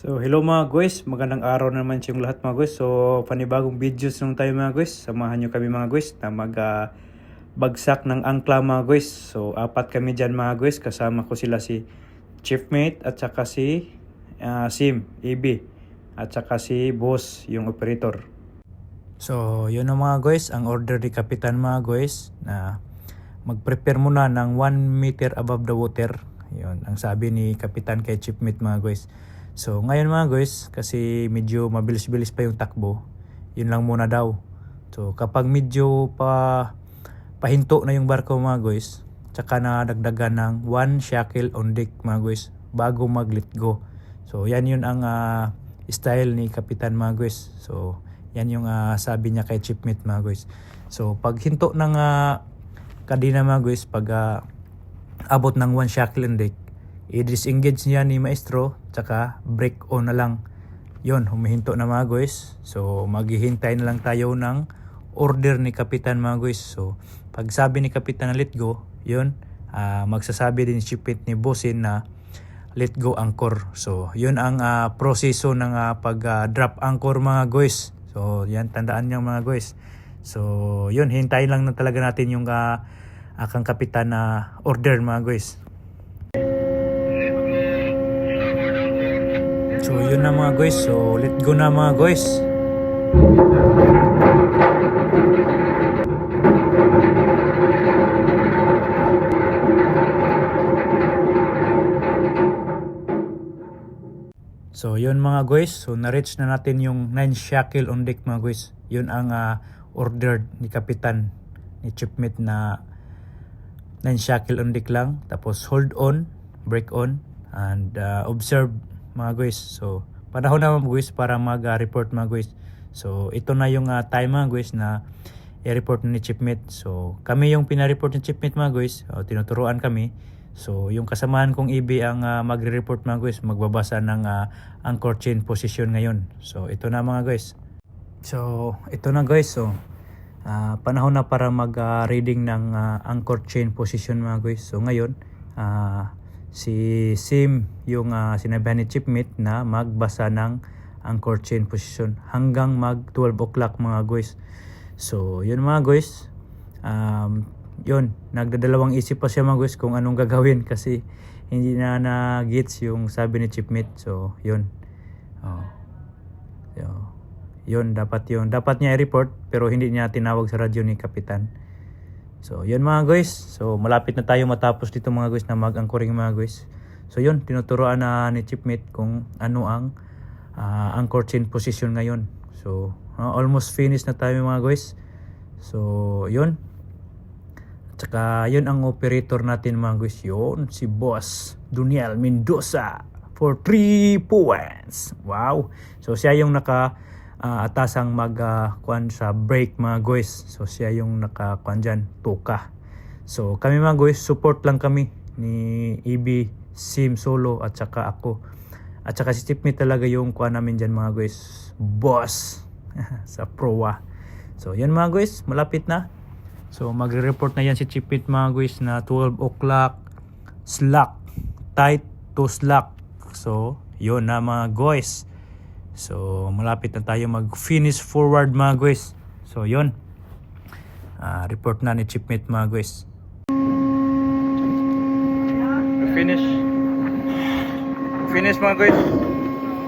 So hello mga guys, magandang araw naman sa inyong lahat mga guys. So panibagong videos nung tayo mga guys. Samahan nyo kami mga guys na bagsak ng angkla mga guys. So apat kami dyan mga guys. Kasama ko sila si Chiefmate at saka si Sim, EB at saka si Boss, yung operator. So yun na mga guys, ang order ni Kapitan mga guys na mag-prepare muna ng 1 meter above the water. Yun ang sabi ni Kapitan kay Chiefmate mga guys. So ngayon mga guys, kasi medyo mabilis-bilis pa yung takbo, yun lang muna daw. So kapag medyo pahinto na yung barko mga guys, tsaka na dagdagan ng 1 shackle on deck mga guys bago mag-let go. So yan yun ang style ni Kapitan mga guys. So yan yung sabi niya kay Chiefmate mga guys. So pag hinto ng kadena mga guys, pag abot ng 1 shackle on deck, i-disengage niya ni maestro, tsaka break on na lang. Yon, humihinto na mga guys. So maghihintay na lang tayo ng order ni Kapitan mga guys. So pag sabi ni Kapitan na let go, yun, magsasabi din si Chiefmate ni Bossin na let go anchor. So yun ang proseso ng pag drop anchor mga guys. So yan, tandaan niyo mga guys. So yun, hintayin lang na talaga natin yung akang Kapitan na order mga guys. So yun na mga guys, so let go na mga guys. So yun mga guys, so na-reach na natin yung 9 shackle on deck mga guys. Yun ang order ni Kapitan, ni Chiefmate na 9 shackle on deck lang. Tapos hold on, break on, and observe mga guys. So panahon na mga guys para mag-report mga guys. So ito na yung time mga guys na i-report ni Chiefmate. So kami yung pina-report ni Chiefmate mga guys. Tinuturuan kami. So yung kasamahan kong EB ang magre-report mga guys. Magbabasa ng anchor chain position ngayon. So ito na mga guys. So ito na guys. So panahon na para mag-reading ng anchor chain position mga guys. So ngayon si Sim yung sinabihan ni Chiefmate na magbasa ng anchor chain position hanggang mag 12 o'clock mga guys. So yun mga guys, yun, nagdadalawang isip pa siya mga guys kung anong gagawin kasi hindi na gets yung sabi ni Chiefmate. So yun, so, yun dapat niya i-report pero hindi niya tinawag sa radyo ni Kapitan. So yun mga guys, so malapit na tayo matapos dito mga guys na mag-anchoring mga guys. So yun, tinuturoan na ni Chiefmate kung ano ang anchor chain position ngayon. So almost finished na tayo mga guys. So yun, at saka yun ang operator natin mga guys. Yun, si Boss Duniel Mendoza for 3 points. Wow, so siya yung atasang kuan sa break mga guys. So siya yung nakakuan dyan, tuka. So kami mga guys, support lang kami ni EB, Sim Solo at saka ako. At saka si Chiefmate talaga yung kuan namin dyan mga guys, boss sa proa. So yan mga guys, malapit na. So magre-report na yan si Chiefmate mga guys na 12 o'clock slack, tight to slack. So yun na mga guys. So malapit na tayo mag-finish forward mga guys. So yun, report na ni Chiefmate mga guys. Finish mga guys.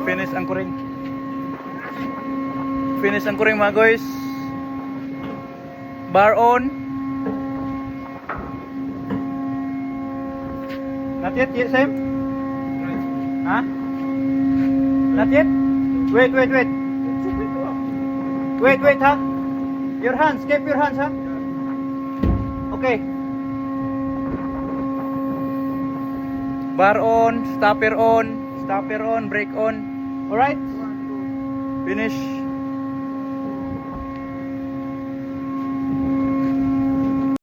Finish anchoring mga guys. Bar on. Not yet Sam? Not yet? Wait ha. Your hands, keep your hands ha. Okay. Bar on, stopper on, break on. All right. Finish.